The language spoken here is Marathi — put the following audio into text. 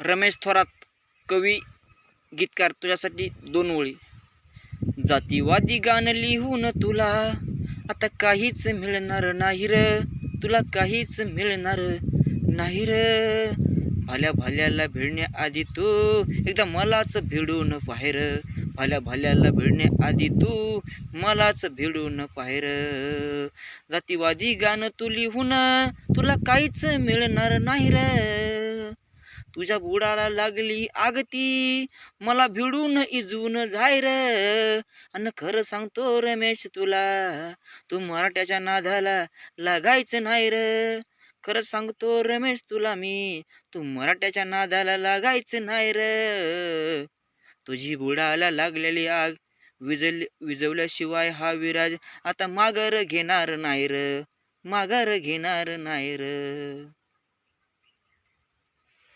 रमेश थोरात, कवी गीतकार, तुझ्यासाठी 2 ओळी. जातीवादी गाणं लिहून तुला आता काहीच मिळणार नाही र, तुला काहीच मिळणार नाही र. भाल्या भाल्याला भिडण्याआधी तू एकदा मलाच भिडून पाहेर, भाल्या भाल्याला भिडण्याआधी तू मलाच भिडून पाहेर. जातीवादी गाणं तू लिहून तुला काहीच मिळणार नाही र, तुझ्या बुडाला लागली आगती मला भिडून इजून जाय र. अन खरं सांगतो रमेश तुला, तू मराठ्याच्या नादाला लागायचं नाही र. खरं सांगतो रमेश तुला मी, तू मराठ्याच्या नादाला लागायचं नाही र. तुझी बुडाला लागलेली आग विजवल्याशिवाय हा विराज आता माघार घेणार नाही र, माघार घेणार नाही र.